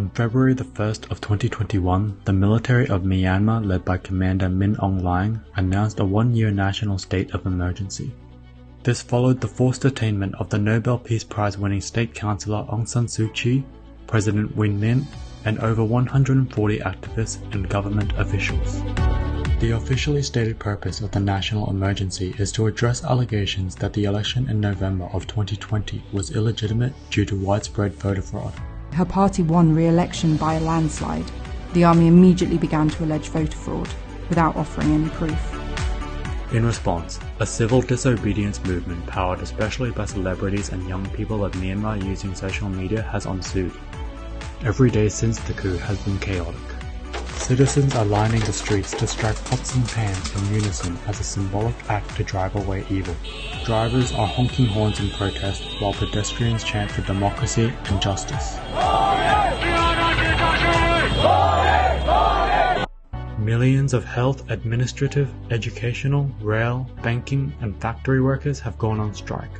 On February the 1st of 2021, the military of Myanmar led by Commander Min Aung Hlaing announced a one-year national state of emergency. This followed the forced detainment of the Nobel Peace Prize winning state counsellor Aung San Suu Kyi, President Win Myint, and over 140 activists and government officials. The officially stated purpose of the national emergency is to address allegations that the election in November of 2020 was illegitimate due to widespread voter fraud. Her party won re-election by a landslide. The army immediately began to allege voter fraud, without offering any proof. In response, a civil disobedience movement powered especially by celebrities and young people of Myanmar using social media has ensued. Every day since the coup has been chaotic. Citizens are lining the streets to strike pots and pans in unison as a symbolic act to drive away evil. Drivers are honking horns in protest while pedestrians chant for democracy and justice. Millions of health, administrative, educational, rail, banking and factory workers have gone on strike.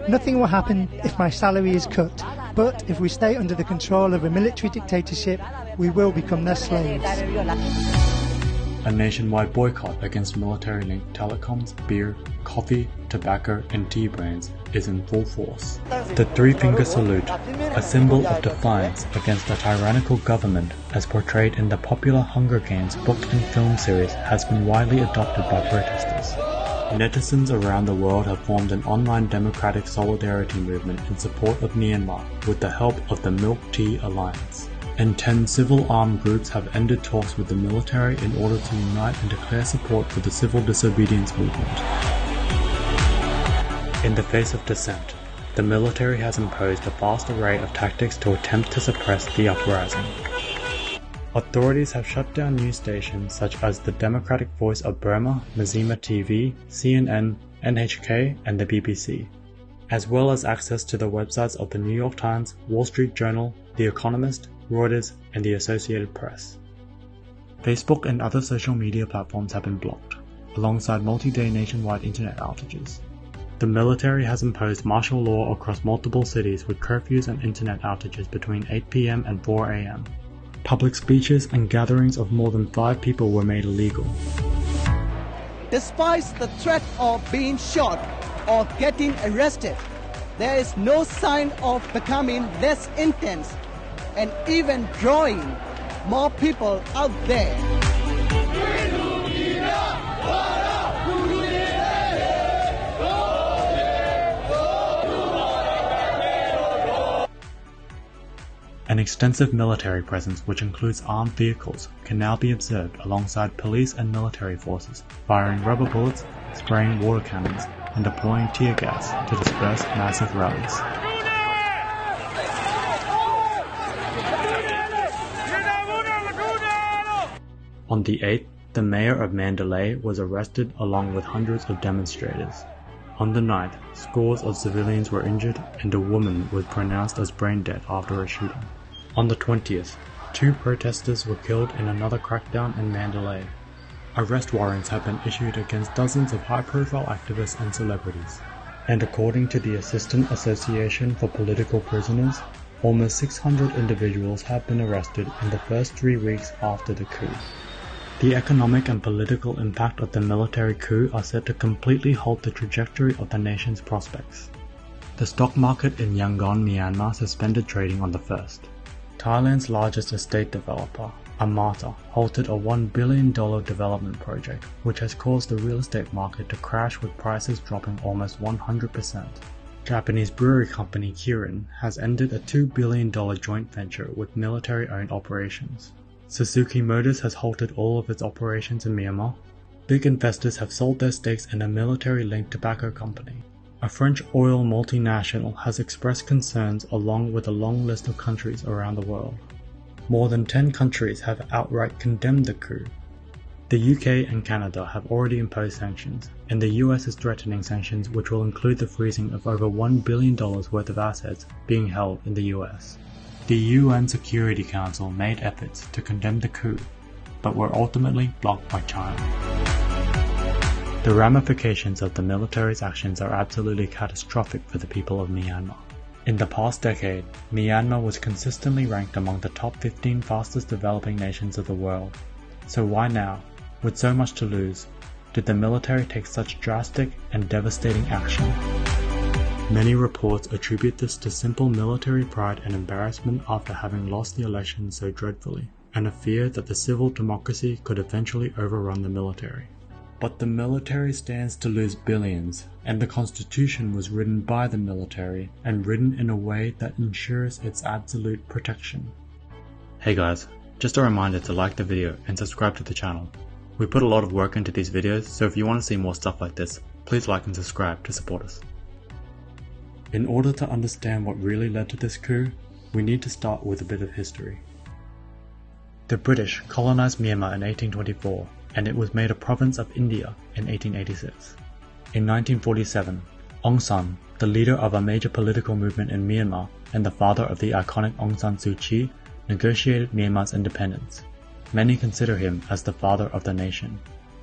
Nothing will happen if my salary is cut, but if we stay under the control of a military dictatorship, we will become their slaves. A nationwide boycott against military-linked telecoms, beer, coffee, tobacco and tea brands is in full force. The three-finger salute, a symbol of defiance against a tyrannical government as portrayed in the popular Hunger Games book and film series, has been widely adopted by protesters. Netizens around the world have formed an online democratic solidarity movement in support of Myanmar with the help of the Milk Tea Alliance. And 10 civil armed groups have ended talks with the military in order to unite and declare support for the civil disobedience movement. In the face of dissent, the military has imposed a vast array of tactics to attempt to suppress the uprising. Authorities have shut down news stations such as the Democratic Voice of Burma, Mazima TV, CNN, NHK, and the BBC, as well as access to the websites of the New York Times, Wall Street Journal, The Economist, Reuters, and the Associated Press. Facebook and other social media platforms have been blocked, alongside multi-day nationwide internet outages. The military has imposed martial law across multiple cities with curfews and internet outages between 8 p.m. and 4 a.m. Public speeches and gatherings of more than 5 people were made illegal. Despite the threat of being shot or getting arrested, there is no sign of becoming less intense and even drawing more people out there. An extensive military presence, which includes armed vehicles, can now be observed alongside police and military forces, firing rubber bullets, spraying water cannons, and deploying tear gas to disperse massive rallies. On the 8th, the mayor of Mandalay was arrested along with hundreds of demonstrators. On the 9th, scores of civilians were injured and a woman was pronounced as brain dead after a shooting. On the 20th, 2 protesters were killed in another crackdown in Mandalay. Arrest warrants have been issued against dozens of high-profile activists and celebrities. And according to the Assistant Association for Political Prisoners, almost 600 individuals have been arrested in the first 3 weeks after the coup. The economic and political impact of the military coup are set to completely halt the trajectory of the nation's prospects. The stock market in Yangon, Myanmar suspended trading on the 1st. Thailand's largest estate developer, Amata, halted a $1 billion development project, which has caused the real estate market to crash with prices dropping almost 100%. Japanese brewery company Kirin has ended a $2 billion joint venture with military-owned operations. Suzuki Motors has halted all of its operations in Myanmar. Big investors have sold their stakes in a military-linked tobacco company. A French oil multinational has expressed concerns along with a long list of countries around the world. More than 10 countries have outright condemned the coup. The UK and Canada have already imposed sanctions, and the US is threatening sanctions which will include the freezing of over $1 billion worth of assets being held in the US. The UN Security Council made efforts to condemn the coup, but were ultimately blocked by China. The ramifications of the military's actions are absolutely catastrophic for the people of Myanmar. In the past decade, Myanmar was consistently ranked among the top 15 fastest developing nations of the world. So why now, with so much to lose, did the military take such drastic and devastating action? Many reports attribute this to simple military pride and embarrassment after having lost the election so dreadfully, and a fear that the civil democracy could eventually overrun the military. But the military stands to lose billions, and the constitution was written by the military and written in a way that ensures its absolute protection. Hey guys, just a reminder to like the video and subscribe to the channel. We put a lot of work into these videos, so if you want to see more stuff like this, please like and subscribe to support us. In order to understand what really led to this coup, we need to start with a bit of history. The British colonized Myanmar in 1824, and it was made a province of India in 1886. In 1947, Aung San, the leader of a major political movement in Myanmar and the father of the iconic Aung San Suu Kyi, negotiated Myanmar's independence. Many consider him as the father of the nation.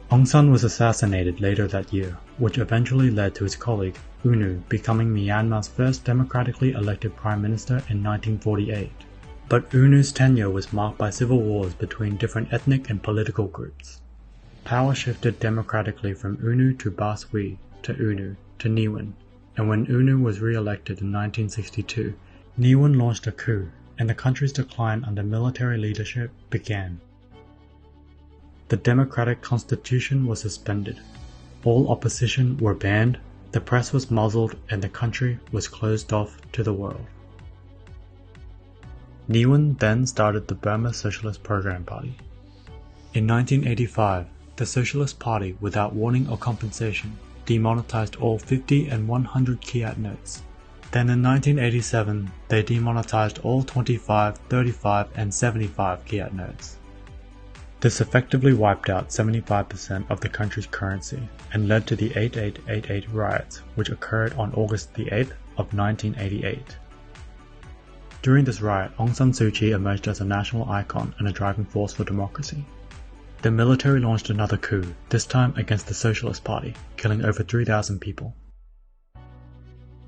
Aung San was assassinated later that year, which eventually led to his colleague, U Nu, becoming Myanmar's first democratically elected prime minister in 1948. But U Nu's tenure was marked by civil wars between different ethnic and political groups. Power shifted democratically from U Nu to Ba Sui, to U Nu, to Ne Win, and when U Nu was re-elected in 1962, Ne Win launched a coup, and the country's decline under military leadership began. The democratic constitution was suspended. All opposition were banned, the press was muzzled, and the country was closed off to the world. Ne Win then started the Burma Socialist Program Party. In 1985, the Socialist Party, without warning or compensation, demonetized all 50 and 100 Kyat notes. Then in 1987, they demonetized all 25, 35, and 75 Kyat notes. This effectively wiped out 75% of the country's currency and led to the 8888 riots, which occurred on August the 8th of 1988. During this riot, Aung San Suu Kyi emerged as a national icon and a driving force for democracy. The military launched another coup, this time against the Socialist Party, killing over 3,000 people.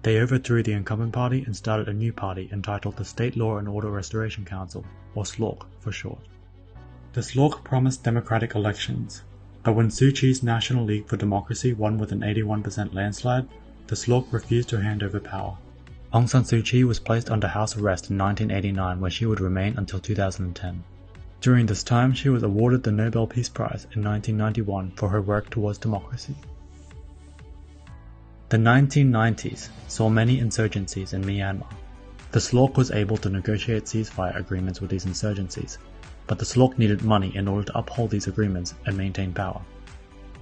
They overthrew the incumbent party and started a new party entitled the State Law and Order Restoration Council, or SLORC for short. The SLORC promised democratic elections, but when Suu Kyi's National League for Democracy won with an 81% landslide, the SLORC refused to hand over power. Aung San Suu Kyi was placed under house arrest in 1989, where she would remain until 2010. During this time, she was awarded the Nobel Peace Prize in 1991 for her work towards democracy. The 1990s saw many insurgencies in Myanmar. The SLORC was able to negotiate ceasefire agreements with these insurgencies, but the SLORC needed money in order to uphold these agreements and maintain power.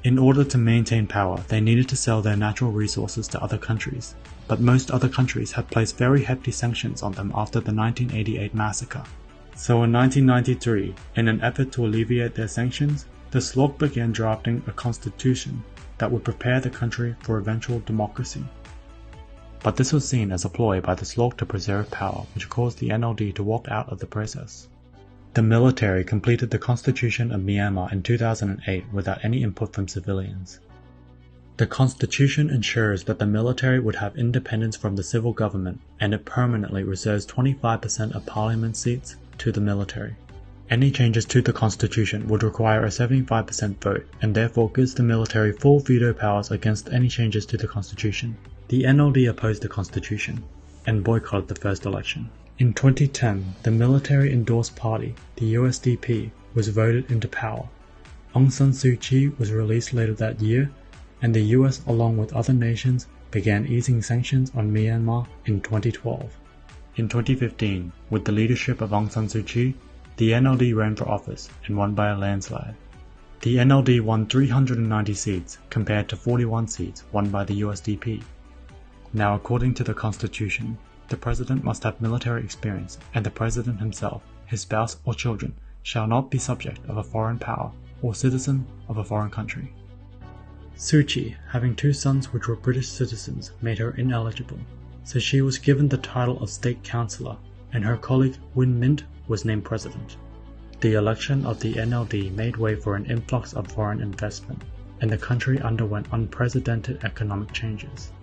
In order to maintain power, they needed to sell their natural resources to other countries, but most other countries had placed very hefty sanctions on them after the 1988 massacre. So in 1993, in an effort to alleviate their sanctions, the SLORC began drafting a constitution that would prepare the country for eventual democracy. But this was seen as a ploy by the SLORC to preserve power, which caused the NLD to walk out of the process. The military completed the Constitution of Myanmar in 2008 without any input from civilians. The Constitution ensures that the military would have independence from the civil government, and it permanently reserves 25% of parliament seats to the military. Any changes to the Constitution would require a 75% vote, and therefore gives the military full veto powers against any changes to the Constitution. The NLD opposed the Constitution and boycotted the first election. In 2010, the military-endorsed party, the USDP, was voted into power. Aung San Suu Kyi was released later that year, and the US, along with other nations, began easing sanctions on Myanmar in 2012. In 2015, with the leadership of Aung San Suu Kyi, the NLD ran for office and won by a landslide. The NLD won 390 seats compared to 41 seats won by the USDP. Now, according to the Constitution, the President must have military experience, and the President himself, his spouse or children shall not be subject of a foreign power or citizen of a foreign country. Suu Kyi, having two sons which were British citizens, made her ineligible, so she was given the title of State Counsellor, and her colleague Win Myint was named President. The election of the NLD made way for an influx of foreign investment, and the country underwent unprecedented economic changes.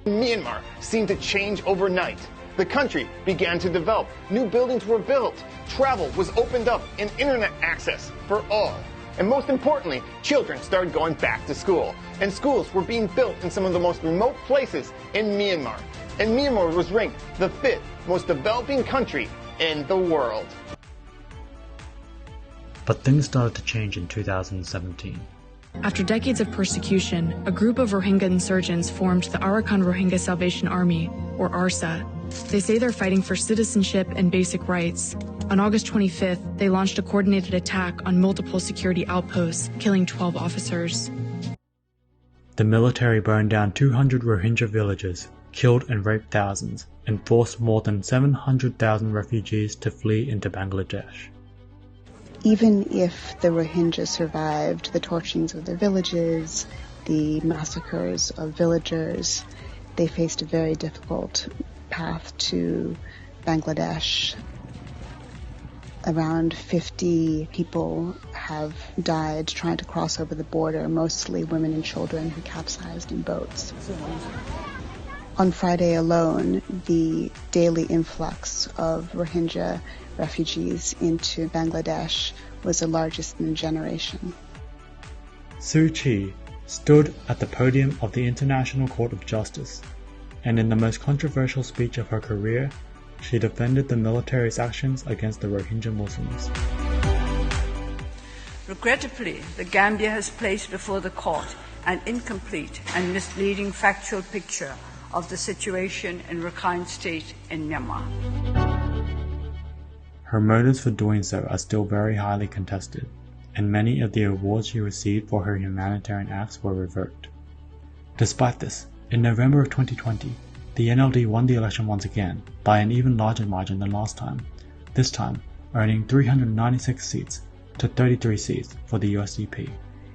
Myanmar seemed to change overnight. The country began to develop. New buildings were built. Travel was opened up and internet access for all. And most importantly, children started going back to school. And schools were being built in some of the most remote places in Myanmar. And Myanmar was ranked the 5th most developing country in the world. But things started to change in 2017. After decades of persecution, a group of Rohingya insurgents formed the Arakan Rohingya Salvation Army, or ARSA. They say they're fighting for citizenship and basic rights. On August 25th, they launched a coordinated attack on multiple security outposts, killing 12 officers. The military burned down 200 Rohingya villages, killed and raped thousands, and forced more than 700,000 refugees to flee into Bangladesh. Even if the Rohingya survived the torchings of their villages, the massacres of villagers, they faced a very difficult path to Bangladesh. Around 50 people have died trying to cross over the border, mostly women and children who capsized in boats. On Friday alone, the daily influx of Rohingya refugees into Bangladesh was the largest in a generation. Suu Kyi stood at the podium of the International Court of Justice, and in the most controversial speech of her career, she defended the military's actions against the Rohingya Muslims. Regrettably, the Gambia has placed before the court an incomplete and misleading factual picture of the situation in Rakhine State in Myanmar. Her motives for doing so are still very highly contested, and many of the awards she received for her humanitarian acts were revoked. Despite this, in November of 2020, the NLD won the election once again by an even larger margin than last time, this time earning 396 seats to 33 seats for the USDP.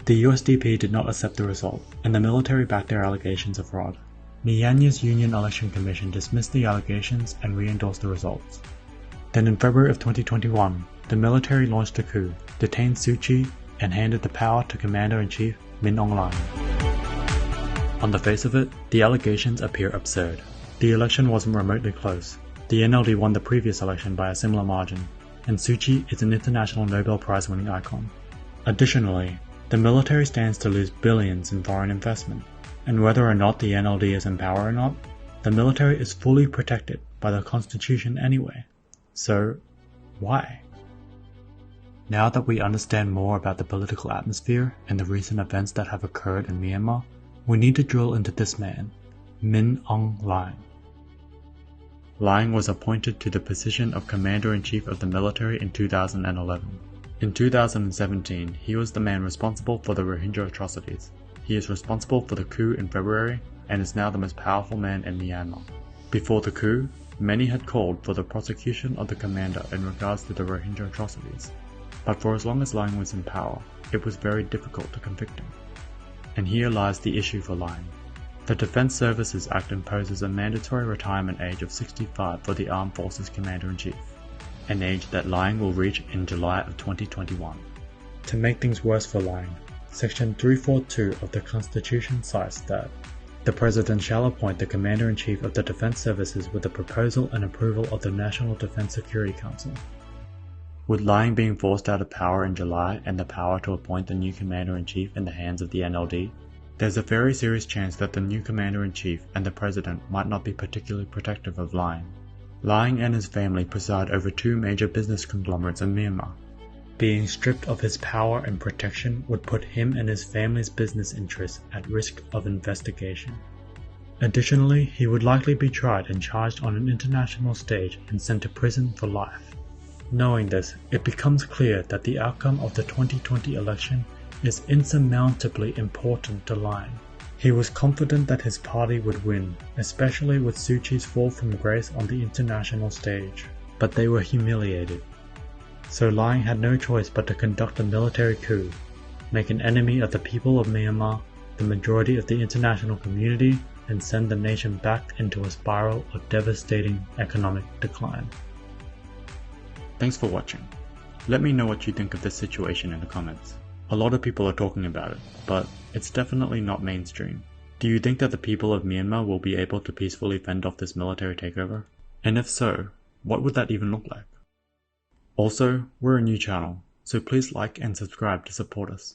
The USDP did not accept the result, and the military backed their allegations of fraud. Myanmar's Union Election Commission dismissed the allegations and re-endorsed the results. Then in February of 2021, the military launched a coup, detained Suu Kyi, and handed the power to Commander-in-Chief Min Aung Hlaing. On the face of it, the allegations appear absurd. The election wasn't remotely close. The NLD won the previous election by a similar margin, and Suu Kyi is an international Nobel Prize winning icon. Additionally, the military stands to lose billions in foreign investment, and whether or not the NLD is in power or not, the military is fully protected by the Constitution anyway. So, why? Now that we understand more about the political atmosphere and the recent events that have occurred in Myanmar, we need to drill into this man, Min Aung Hlaing. Hlaing was appointed to the position of Commander-in-Chief of the military in 2011. In 2017, he was the man responsible for the Rohingya atrocities. He is responsible for the coup in February and is now the most powerful man in Myanmar. Before the coup, many had called for the prosecution of the commander in regards to the Rohingya atrocities. But for as long as Hlaing was in power, it was very difficult to convict him. And here lies the issue for Hlaing. The Defense Services Act imposes a mandatory retirement age of 65 for the Armed Forces Commander-in-Chief, an age that Hlaing will reach in July of 2021. To make things worse for Hlaing, Section 342 of the Constitution cites that the President shall appoint the Commander-in-Chief of the Defense Services with the proposal and approval of the National Defense Security Council. With Hlaing being forced out of power in July and the power to appoint the new Commander-in-Chief in the hands of the NLD, there's a very serious chance that the new Commander-in-Chief and the President might not be particularly protective of Hlaing. Hlaing and his family preside over two major business conglomerates in Myanmar. Being stripped of his power and protection would put him and his family's business interests at risk of investigation. Additionally, he would likely be tried and charged on an international stage and sent to prison for life. Knowing this, it becomes clear that the outcome of the 2020 election is insurmountably important to Hlaing. He was confident that his party would win, especially with Suu Kyi's fall from grace on the international stage, but they were humiliated. So Hlaing had no choice but to conduct a military coup, make an enemy of the people of Myanmar, the majority of the international community, and send the nation back into a spiral of devastating economic decline. Thanks for watching. Let me know what you think of this situation in the comments. A lot of people are talking about it, but it's definitely not mainstream. Do you think that the people of Myanmar will be able to peacefully fend off this military takeover? And if so, what would that even look like? Also, we're a new channel, so please like and subscribe to support us.